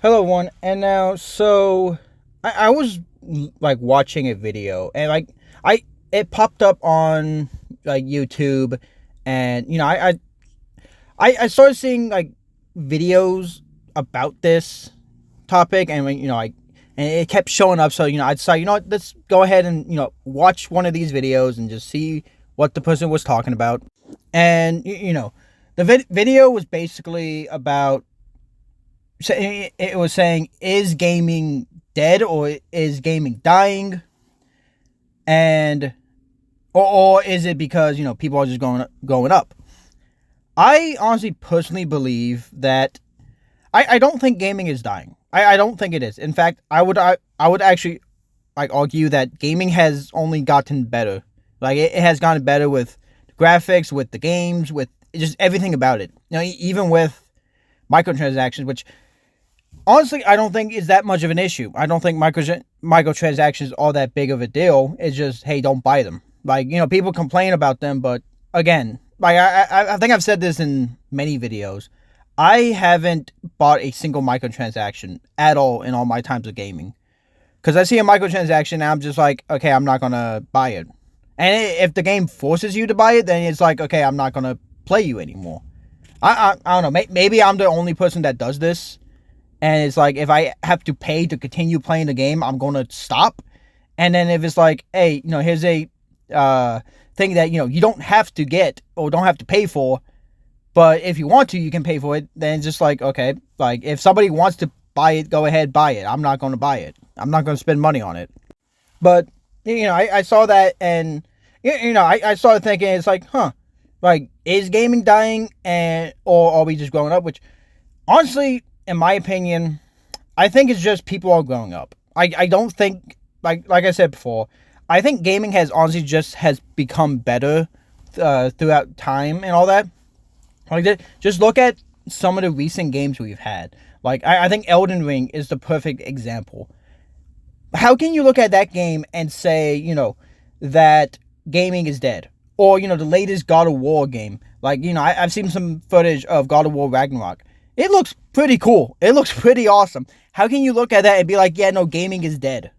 Hello, one. And now, I was like watching a video, and I it popped up on like YouTube, and I started seeing like videos about this topic, and and it kept showing up. So I decided, let's go ahead and watch one of these videos and just see what the person was talking about. And the video was basically about, so it was saying, is gaming dead or is gaming dying? And or is it because people are just going up? I honestly personally believe that I don't think gaming is dying. I don't think it is. In fact, I would actually like argue that gaming has only gotten better. Like it has gotten better with graphics, with the games, with just everything about it. Even with microtransactions, which honestly, I don't think is that much of an issue. I don't think microtransactions are that big of a deal. It's just, hey, don't buy them. Like, people complain about them, but again, like I think I've said this in many videos. I haven't bought a single microtransaction at all in all my times of gaming. Because I see a microtransaction and I'm just like, okay, I'm not going to buy it. And if the game forces you to buy it, then it's like, okay, I'm not going to play you anymore. I don't know. Maybe I'm the only person that does this. And it's like, if I have to pay to continue playing the game, I'm going to stop. And then if it's like, hey, here's a thing that, you don't have to get or don't have to pay for, but if you want to, you can pay for it. Then it's just like, okay, like if somebody wants to buy it, go ahead, buy it. I'm not going to buy it. I'm not going to spend money on it. But, I saw that and, I started thinking, it's like, like, is gaming dying or are we just growing up? Which, honestly, in my opinion, I think it's just people are growing up. I don't think, like I said before, I think gaming has become better throughout time and all that. Like, just look at some of the recent games we've had. Like, I think Elden Ring is the perfect example. How can you look at that game and say, that gaming is dead? Or, the latest God of War game. Like, I've seen some footage of God of War Ragnarok. It looks pretty cool. It looks pretty awesome. How can you look at that and be like, yeah, no, gaming is dead?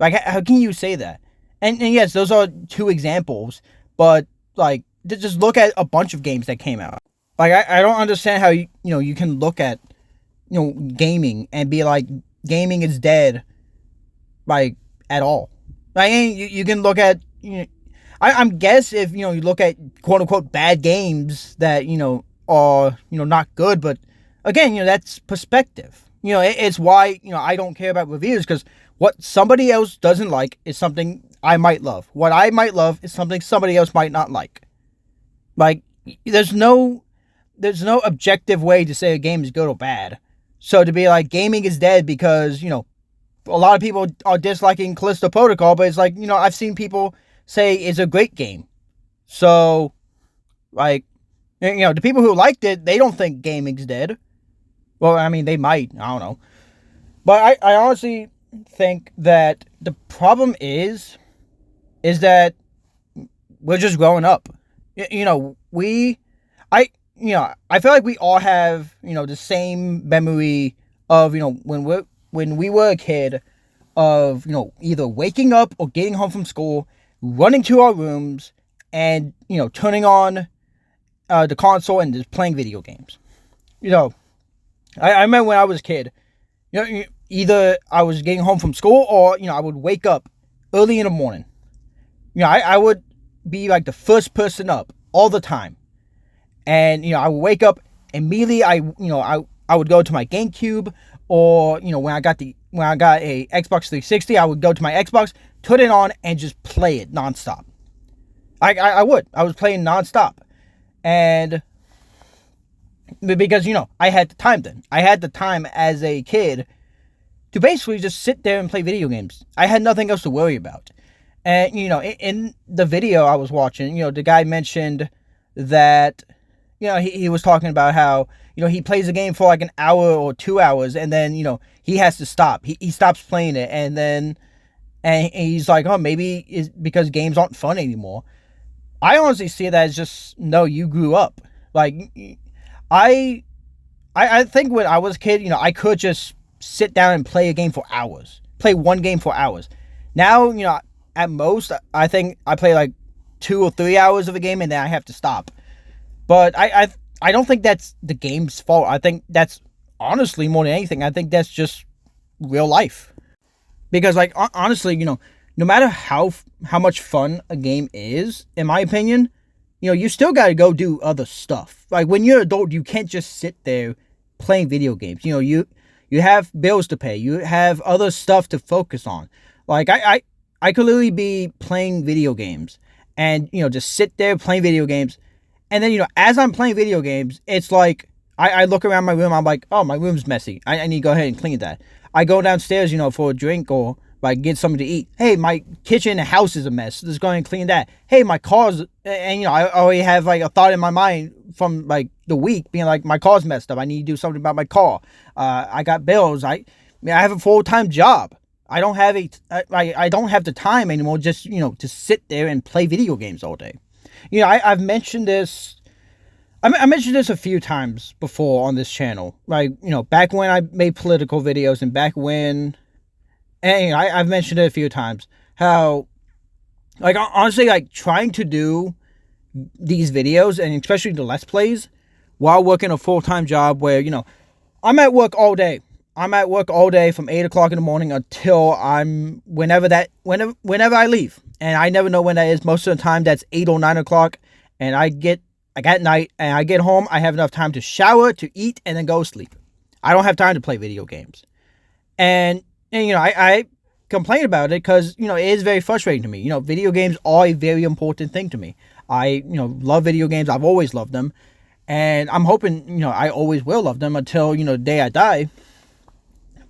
Like, how can you say that? And yes, those are two examples, but, like, just look at a bunch of games that came out. Like, I don't understand how, you can look at, gaming and be like, gaming is dead, like, at all. Like, you can look at, I'm guess if, you look at quote-unquote bad games that, are, not good, but again, that's perspective. It's why, I don't care about reviews, because what somebody else doesn't like is something I might love. What I might love is something somebody else might not like. Like, there's no objective way to say a game is good or bad. So to be like, gaming is dead because, a lot of people are disliking Callisto Protocol, but it's like, I've seen people say it's a great game. So, like, the people who liked it, they don't think gaming's dead. Well, I mean, they might. I don't know. But I honestly think that the problem is that we're just growing up. I feel like we all have, the same memory of, when we were a kid of, either waking up or getting home from school, running to our rooms and, turning on the console and just playing video games. I remember when I was a kid, either I was getting home from school or, I would wake up early in the morning. I would be like the first person up all the time. And, I would wake up immediately. I would go to my GameCube, or, when I got a Xbox 360, I would go to my Xbox, turn it on and just play it nonstop. I was playing nonstop. And because, I had the time then. I had the time as a kid to basically just sit there and play video games. I had nothing else to worry about. And, in the video I was watching, the guy mentioned that, he was talking about how, he plays a game for like an hour or 2 hours and then, he has to stop. He stops playing it and he's like, oh, maybe it's because games aren't fun anymore. I honestly see that as just, no, you grew up. Like, I I think when I was a kid, I could just sit down and play a game for hours. Play one game for hours. Now, at most, I think I play like 2 or 3 hours of a game and then I have to stop. But I don't think that's the game's fault. I think that's, honestly, more than anything, I think that's just real life. Because, like, honestly, no matter how much fun a game is, in my opinion, you still got to go do other stuff. Like, when you're an adult, you can't just sit there playing video games. You have bills to pay. You have other stuff to focus on. Like, I could literally be playing video games and, just sit there playing video games. And then, as I'm playing video games, it's like, I look around my room, I'm like, oh, my room's messy. I need to go ahead and clean that. I go downstairs, for a drink or like get something to eat. Hey, my kitchen and house is a mess. Let's go ahead and clean that. Hey, my car's, and I already have like a thought in my mind from like the week being like, my car's messed up. I need to do something about my car. I got bills. I have a full-time job. I don't have I don't have the time anymore just, to sit there and play video games all day. I've mentioned this. I mentioned this a few times before on this channel. Like, back when I made political videos and back when, and I've mentioned it a few times, how, like, honestly, like, trying to do these videos, and especially the Let's Plays, while working a full-time job where, I'm at work all day. I'm at work all day from 8 o'clock in the morning until whenever I leave. And I never know when that is. Most of the time, that's 8 or 9 o'clock. And at night, and I get home, I have enough time to shower, to eat, and then go sleep. I don't have time to play video games. And I complain about it because, it is very frustrating to me. Video games are a very important thing to me. I, love video games. I've always loved them. And I'm hoping, I always will love them until, the day I die.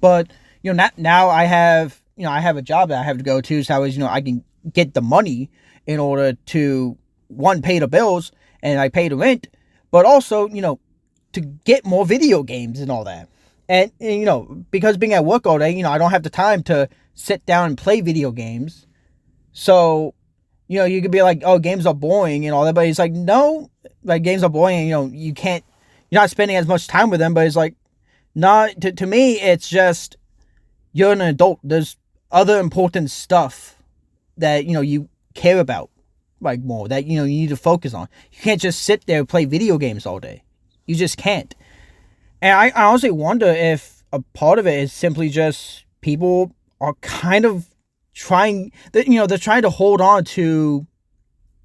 But, now I have, I have a job that I have to go to, so I can get the money in order to, one, pay the bills, and I pay the rent, but also, to get more video games and all that. And because being at work all day, I don't have the time to sit down and play video games. So, you could be like, oh, games are boring and all that, but it's like, no, like, games are boring, you're not spending as much time with them, but it's like, not, to me, it's just, you're an adult. There's other important stuff that, you care about, like, more, that, you need to focus on. You can't just sit there and play video games all day. You just can't. And I honestly wonder if a part of it is simply just people are kind of trying, they're trying to hold on to,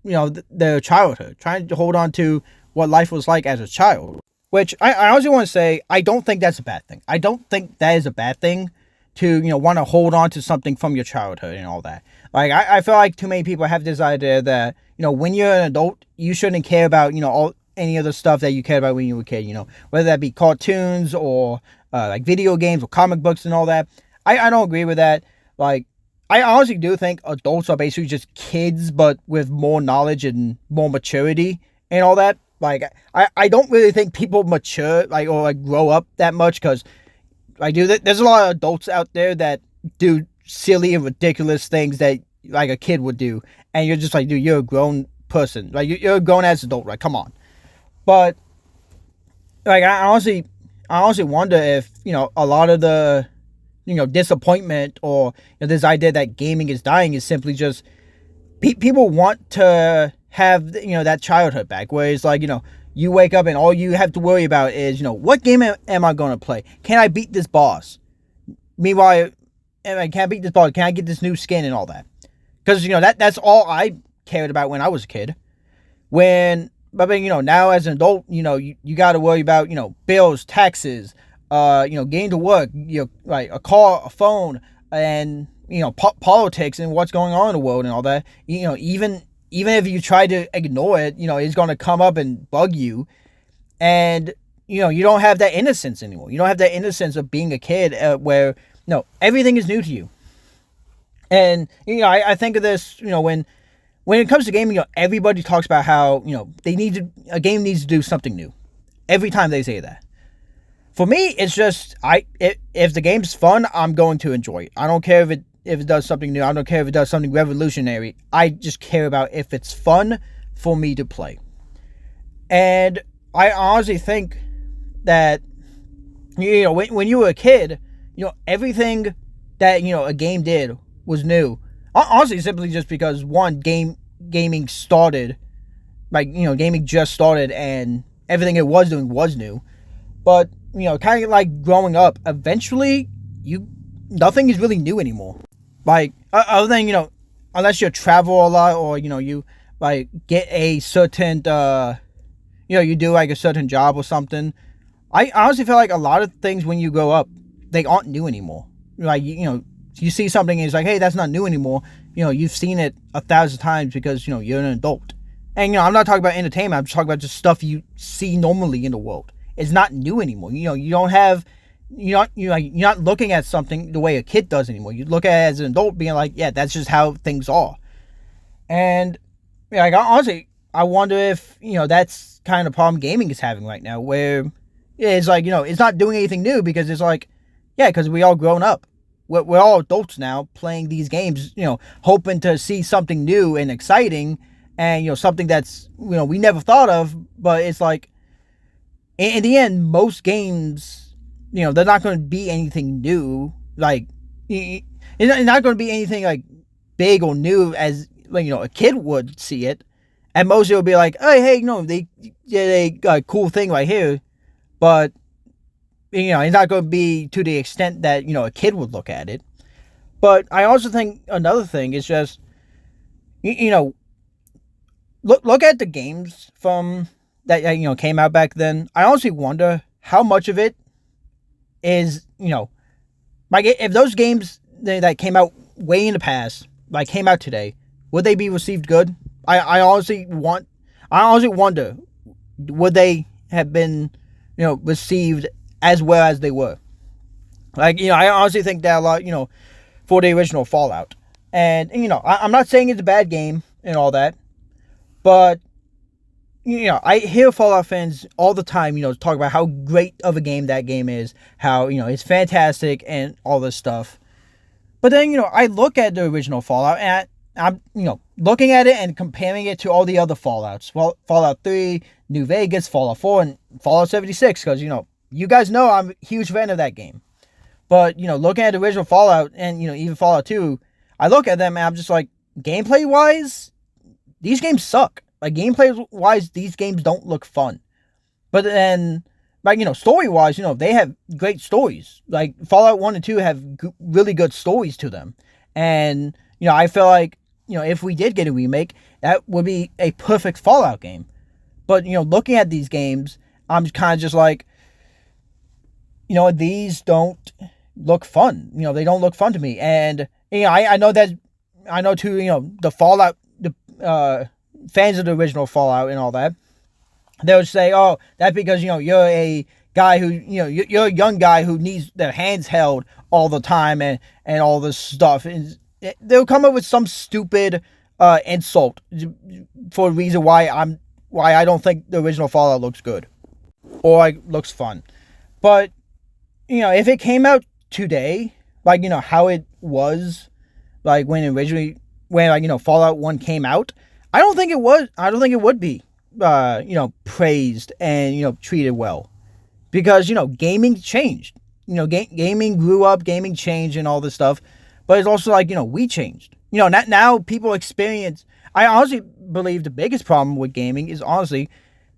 their childhood, trying to hold on to what life was like as a child. Which, I honestly want to say, I don't think that's a bad thing. I don't think that is a bad thing to, want to hold on to something from your childhood and all that. Like, I feel like too many people have this idea that, when you're an adult, you shouldn't care about, any of the stuff that you cared about when you were a kid, whether that be cartoons or, like, video games or comic books and all that. I don't agree with that. Like, I honestly do think adults are basically just kids, but with more knowledge and more maturity and all that. Like, I don't really think people mature, like, or, like, grow up that much, because, like, dude, there's a lot of adults out there that do silly and ridiculous things that, like, a kid would do, and you're just like, dude, you're a grown person. Like, you're a grown-ass adult, right? Come on. But, like, I honestly wonder if, a lot of the, disappointment or, this idea that gaming is dying is simply just, people want to have, that childhood back, where it's like, you wake up and all you have to worry about is, what game am I going to play? Can I beat this boss? Meanwhile, can I beat this boss? Can I get this new skin and all that? Because, that's all I cared about when I was a kid. But now as an adult, you got to worry about, bills, taxes, getting to work, like a car, a phone, and, politics and what's going on in the world and all that. Even if you try to ignore it, it's going to come up and bug you. And, you don't have that innocence anymore. You don't have that innocence of being a kid where, everything is new to you. And, I think of this, when it comes to gaming, everybody talks about how, a game needs to do something new. Every time they say that. For me, it's just, if the game's fun, I'm going to enjoy it. I don't care if it does something new. I don't care if it does something revolutionary. I just care about if it's fun for me to play. And I honestly think that, When you were a kid, everything that a game did was new. Honestly, simply just because one gaming started, gaming just started, and everything it was doing was new. But kind of like growing up, eventually nothing is really new anymore. Like other than unless you travel a lot, or you like get a certain you do like a certain job or something. I honestly feel like a lot of things when you grow up, they aren't new anymore. Like you see something and it's like, hey, that's not new anymore. You've seen it 1,000 times because you're an adult. And I'm not talking about entertainment. I'm just talking about just stuff you see normally in the world. It's not new anymore. You don't have you're not looking at something the way a kid does anymore. You look at it as an adult, being like, yeah, that's just how things are. And like honestly, I wonder if that's kind of the problem gaming is having right now, where it's like it's not doing anything new because it's like, yeah, because we all grown up. We're all adults now playing these games, hoping to see something new and exciting, and something that's we never thought of. But it's like in the end, most games, they're not going to be anything new. Like it's not going to be anything like big or new as like a kid would see it. And most it would be like, hey, they did a cool thing right here, but it's not going to be to the extent that a kid would look at it. But I also think another thing is just look at the games from that came out back then. I honestly wonder how much of it is like if those games that came out way in the past, like came out today, would they be received good? I honestly wonder, would they have been received as well as they were? Like I honestly think that a lot for the original Fallout, and I'm not saying it's a bad game and all that, but I hear Fallout fans all the time talk about how great of a game that game is, how it's fantastic and all this stuff. But then I look at the original Fallout and I'm looking at it and comparing it to all the other Fallouts. Well, Fallout 3, New Vegas, Fallout 4, and Fallout 76, because you guys know I'm a huge fan of that game. But looking at the original Fallout and even Fallout 2, I look at them and I'm just like, gameplay wise, these games suck. Like gameplay wise, these games don't look fun. But then like story wise, they have great stories. Like Fallout 1 and 2 have really good stories to them. And I feel like if we did get a remake, that would be a perfect Fallout game. But looking at these games, I'm kind of just like, these don't look fun. They don't look fun to me. And I know too, the Fallout, the fans of the original Fallout and all that, they would say, oh, that's because you're a guy who you're a young guy who needs their hands held all the time and all this stuff. And they'll come up with some stupid insult for a reason why I don't think the original Fallout looks good or like looks fun. But if it came out today, like how it was, like when Fallout 1 came out, I don't think it would be praised and treated well, because gaming changed. Gaming grew up, gaming changed and all this stuff. But it's also like, we changed. Now people experience... I honestly believe the biggest problem with gaming is, honestly,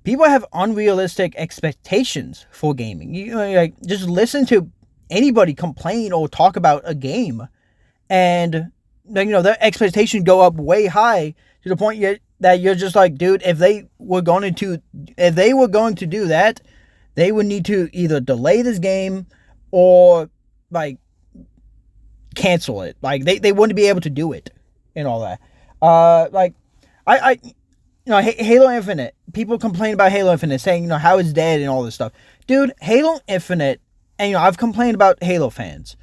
people have unrealistic expectations for gaming. Like, just listen to anybody complain or talk about a game, and, their expectations go up way high to the point that you're just like, dude, if they were going to do that, they would need to either delay this game or, like, cancel it. Like they wouldn't be able to do it and all that. Like I Halo Infinite, people complain about Halo Infinite, saying how it's dead and all this stuff. Dude, Halo Infinite, and I've complained about Halo fans,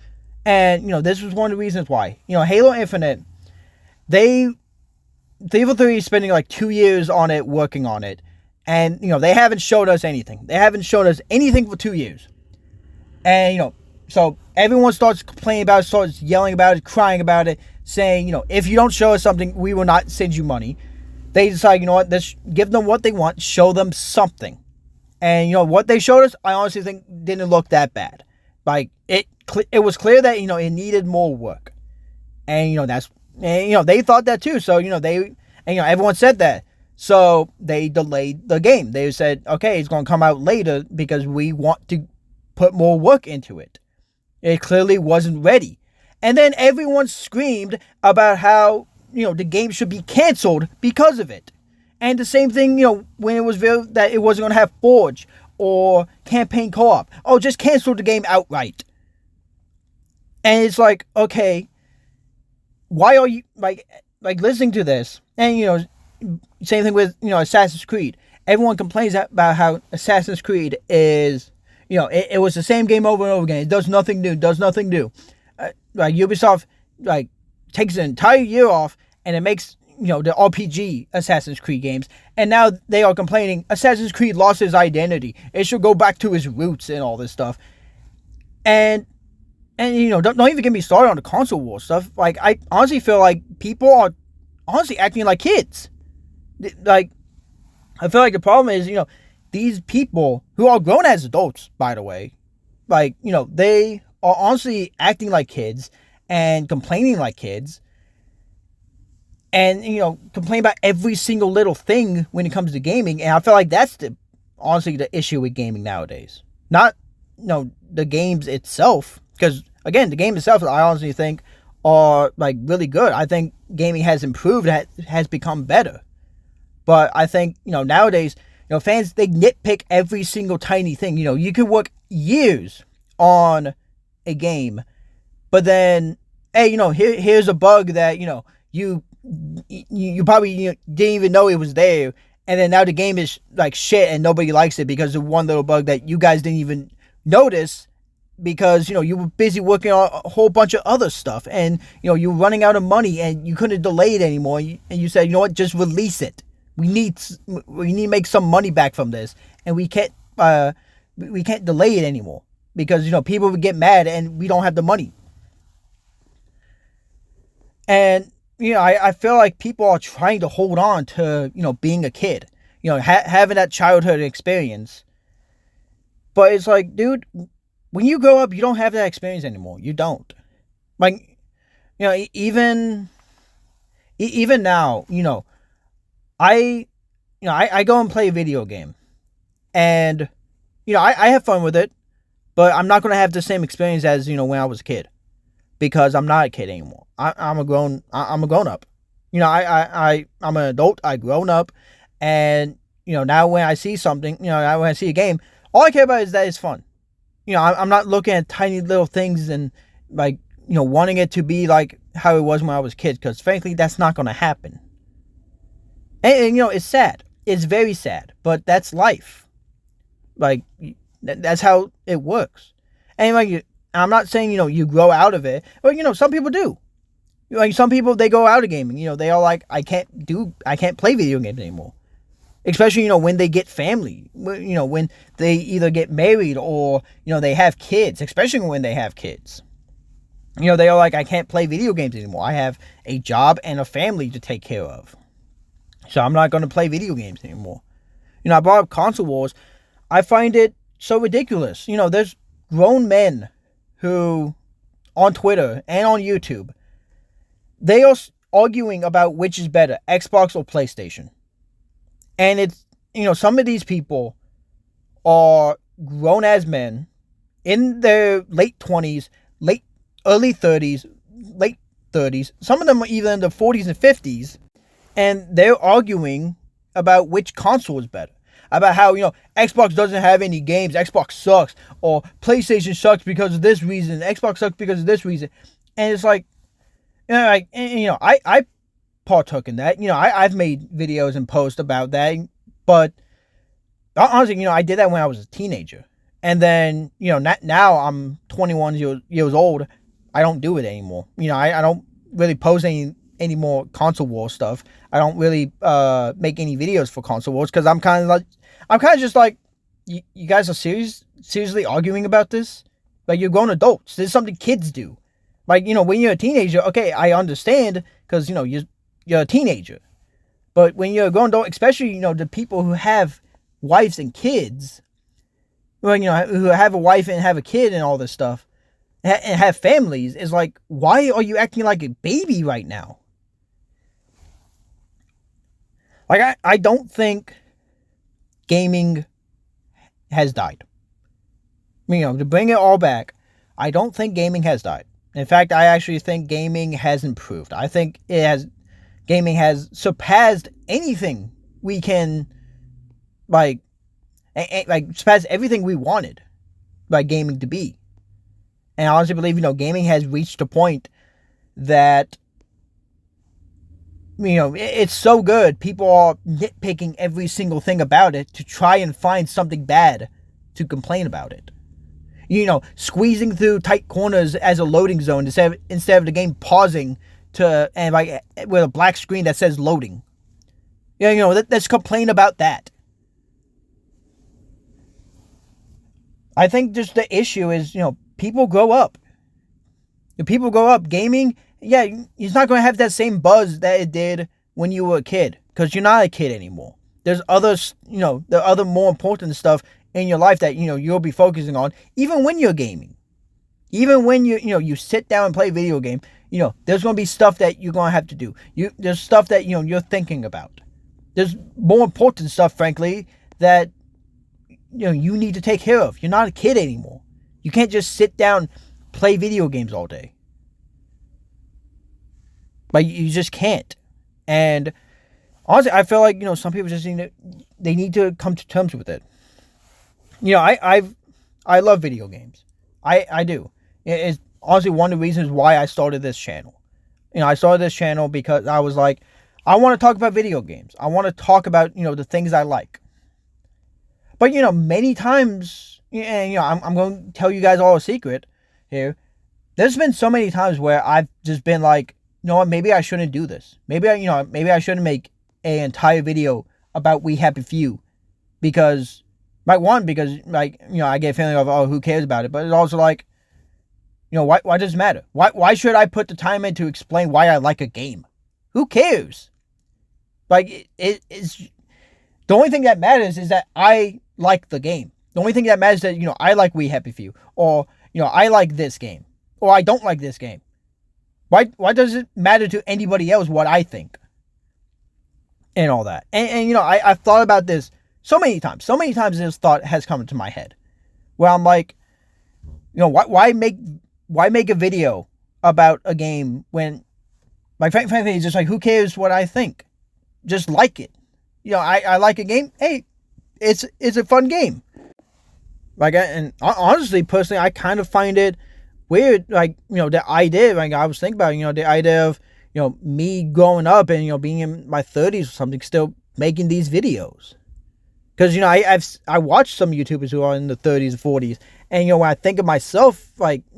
and this was one of the reasons why. Halo Infinite, Thieves 3 is spending like 2 years on it, working on it, and they haven't showed us anything. They haven't shown us anything for 2 years, and so everyone starts complaining about it, starts yelling about it, crying about it, saying, if you don't show us something, we will not send you money. They decide, what, let's give them what they want, show them something. And what they showed us, I honestly think didn't look that bad. Like it was clear that it needed more work, and they thought that too. So everyone said that. So they delayed the game. They said, okay, it's going to come out later because we want to put more work into it. It clearly wasn't ready. And then everyone screamed about how, the game should be canceled because of it. And the same thing, when it was revealed that it wasn't going to have Forge or campaign co-op. Oh, just cancel the game outright. And it's like, okay, why are you, like listening to this? And, same thing with, Assassin's Creed. Everyone complains about how Assassin's Creed is, it was the same game over and over again. It does nothing new, like Ubisoft, takes an entire year off and it makes, the RPG Assassin's Creed games. And now they are complaining Assassin's Creed lost its identity. It should go back to its roots and all this stuff. And don't even get me started on the console war stuff. Like, I honestly feel like people are honestly acting like kids. Like, I feel like the problem is, these people who are grown as adults, by the way, they are honestly acting like kids and complaining like kids. And, complain about every single little thing when it comes to gaming. And I feel like that's honestly the issue with gaming nowadays. Not, the games itself. Because, again, the game itself, I honestly think, are, really good. I think gaming has improved, has become better. But I think, nowadays, fans, they nitpick every single tiny thing. You can work years on a game. But then, hey, here's a bug that, you probably didn't even know it was there, and then now the game is shit and nobody likes it because of one little bug that you guys didn't even notice because you were busy working on a whole bunch of other stuff, and you were running out of money and you couldn't delay it anymore, and you said, you know what, just release it. We need to make some money back from this, and we can't delay it anymore because people would get mad and we don't have the money. And I feel like people are trying to hold on to, being a kid, having that childhood experience. But it's like, dude, when you grow up, you don't have that experience anymore. You don't. Even now, I go and play a video game. And, I have fun with it. But I'm not going to have the same experience as, when I was a kid. Because I'm not a kid anymore. I'm a grown up. I'm an adult. I've grown up, and now when I see something, now when I see a game, all I care about is that it's fun. I'm not looking at tiny little things and wanting it to be like how it was when I was a kid. Because frankly, that's not going to happen. And it's sad. It's very sad, but that's life. That's how it works. And I'm not saying, you grow out of it, but, some people do. Some people, they go out of gaming, they are like, I can't play video games anymore. Especially, when they get family, when they either get married or, they have kids, especially when they have kids. They are like, I can't play video games anymore. I have a job and a family to take care of. So I'm not going to play video games anymore. I brought up console wars. I find it so ridiculous. There's grown men who, on Twitter and on YouTube, they are arguing about which is better, Xbox or PlayStation. And it's, some of these people are grown-ass men in their late 20s, early 30s, late 30s. Some of them are even in their 40s and 50s. And they're arguing about which console is better. About how, Xbox doesn't have any games, Xbox sucks, or PlayStation sucks because of this reason, Xbox sucks because of this reason. And it's like, I partook in that. I've made videos and posts about that, but honestly, I did that when I was a teenager. And then, now I'm 21 years old. I don't do it anymore. I don't really post any more console war stuff. I don't really make any videos for console wars because I'm kind of just like, you guys are seriously arguing about this? You're grown adults. This is something kids do. When you're a teenager, okay, I understand because, you're a teenager. But when you're a grown adult, especially, the people who have wives and kids, well, who have a wife and have a kid and all this stuff, and have families, is like, why are you acting like a baby right now? Like, I don't think gaming has died. To bring it all back, I don't think gaming has died. In fact, I actually think gaming has improved. I think gaming has surpassed anything we can, like surpassed everything we wanted, gaming to be. And I honestly believe, gaming has reached a point that, it's so good. People are nitpicking every single thing about it to try and find something bad to complain about it. Squeezing through tight corners as a loading zone instead of the game pausing with a black screen that says loading. Let's complain about that. I think just the issue is, people grow up. If people grow up, gaming, it's not going to have that same buzz that it did when you were a kid, because you're not a kid anymore. There's others, there are other more important stuff in your life that, you'll be focusing on, even when you're gaming. Even when you sit down and play a video game, there's going to be stuff that you're going to have to do. There's stuff that, you're thinking about. There's more important stuff, frankly, that, you need to take care of. You're not a kid anymore. You can't just sit down, play video games all day. Like, you just can't. And honestly, I feel like, some people just need to come to terms with it. I love video games. I do. It's honestly one of the reasons why I started this channel. I started this channel because I was like, I want to talk about video games. I want to talk about, the things I like. But, many times, and, I'm going to tell you guys all a secret here. There's been so many times where I've just been like, what, maybe I shouldn't do this. Maybe I shouldn't make an entire video about We Happy Few. Because, I get a feeling of, oh, who cares about it? But it's also like, why does it matter? Why should I put the time in to explain why I like a game? Who cares? It's the only thing that matters is that I like the game. The only thing that matters is that, I like We Happy Few. Or, I like this game. Or I don't like this game. Why does it matter to anybody else what I think? And all that. And I've thought about this so many times. So many times this thought has come into my head. Where I'm like, why make a video about a game when, frankly, it's just like, who cares what I think? Just like it. I like a game. Hey, it's a fun game. And honestly, personally, I kind of find it weird, the idea, I was thinking about, the idea of, me growing up and, being in my 30s or something, still making these videos. Because, I watched some YouTubers who are in the 30s and 40s, and, when I think of myself,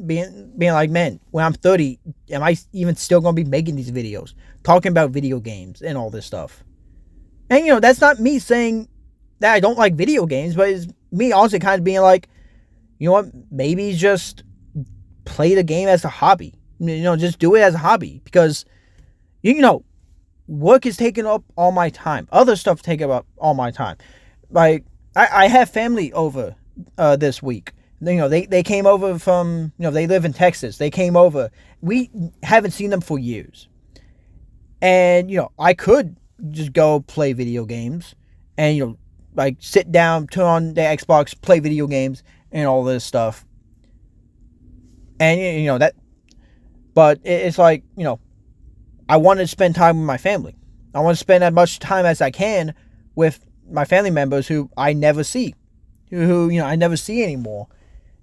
being like, man, when I'm 30, am I even still going to be making these videos, talking about video games and all this stuff? And, that's not me saying that I don't like video games, but it's me also kind of being like, maybe just play the game as a hobby. Just do it as a hobby. Because, work is taking up all my time. Other stuff taking up all my time. I have family over this week. They came over from, they live in Texas. They came over. We haven't seen them for years. And, I could just go play video games and, sit down, turn on the Xbox, play video games and all this stuff. And, but it's like, I want to spend time with my family. I want to spend as much time as I can with my family members who I never see, who I never see anymore.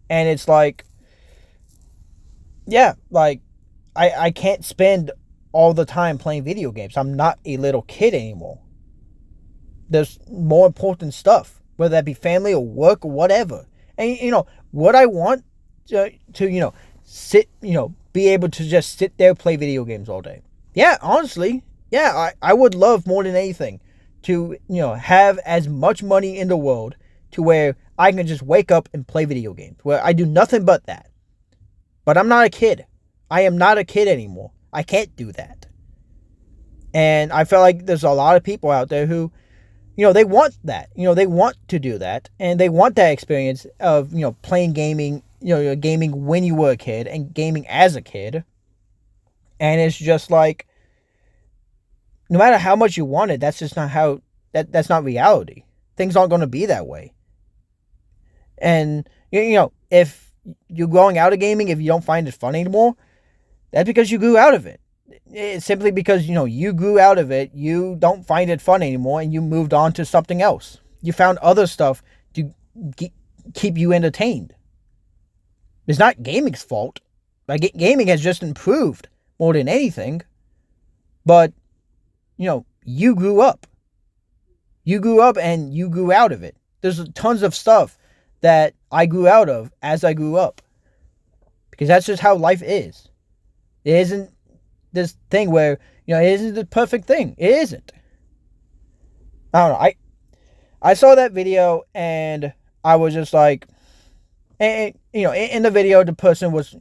And it's like, yeah, I can't spend all the time playing video games. I'm not a little kid anymore. There's more important stuff, whether that be family or work or whatever. And, what I want to sit, be able to just sit there, play video games all day. Yeah, honestly, yeah, I would love more than anything to, have as much money in the world to where I can just wake up and play video games, where I do nothing but that. But I'm not a kid. I am not a kid anymore. I can't do that. And I feel like there's a lot of people out there who, they want that. They want to do that, and they want that experience of, playing gaming, gaming when you were a kid and gaming as a kid. And it's just like, no matter how much you want it, that's just not how, that's not reality. Things aren't going to be that way. And, if you're growing out of gaming, if you don't find it fun anymore, that's because you grew out of it. It's simply because, you grew out of it, you don't find it fun anymore, and you moved on to something else. You found other stuff to keep you entertained. It's not gaming's fault. Like, gaming has just improved more than anything. But, you grew up. You grew up and you grew out of it. There's tons of stuff that I grew out of as I grew up. Because that's just how life is. It isn't this thing where, it isn't the perfect thing. It isn't. I don't know. I saw that video and I was just like, and, in the video, the person was,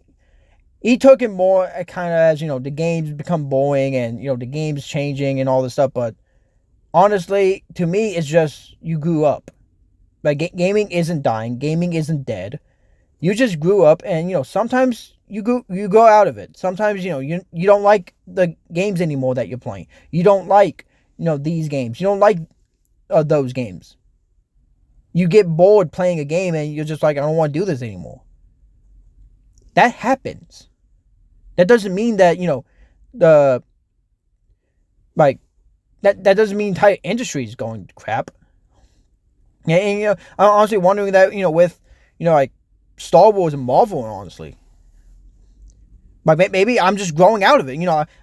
he took it more kind of as, the games become boring and, the game's changing and all this stuff. But honestly, to me, it's just, you grew up. Like, gaming isn't dying. Gaming isn't dead. You just grew up and, sometimes you go out of it. Sometimes, you don't like the games anymore that you're playing. You don't like, these games. You don't like those games. You get bored playing a game and you're just like, I don't want to do this anymore. That happens. That doesn't mean that, that doesn't mean the entire industry is going to crap. And, I'm honestly wondering that, with, like Star Wars and Marvel, honestly. But maybe I'm just growing out of it.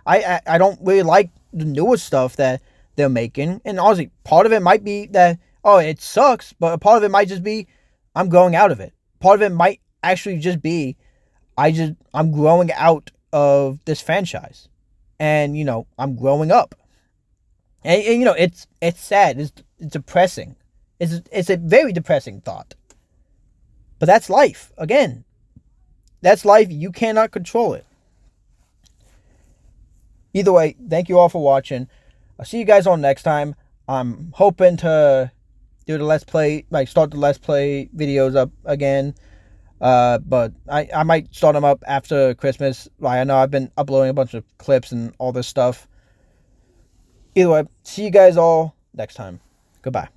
I don't really like the newer stuff that they're making. And honestly, part of it might be that, oh, it sucks. But a part of it might just be, I'm growing out of it. Part of it might actually just be, I'm growing out of this franchise. And, I'm growing up. And it's sad. It's depressing. It's a very depressing thought. But that's life. Again, that's life. You cannot control it. Either way, thank you all for watching. I'll see you guys on next time. I'm hoping to do the Let's Play, start the Let's Play videos up again. But I might start them up after Christmas. I know I've been uploading a bunch of clips and all this stuff. Either way, see you guys all next time. Goodbye.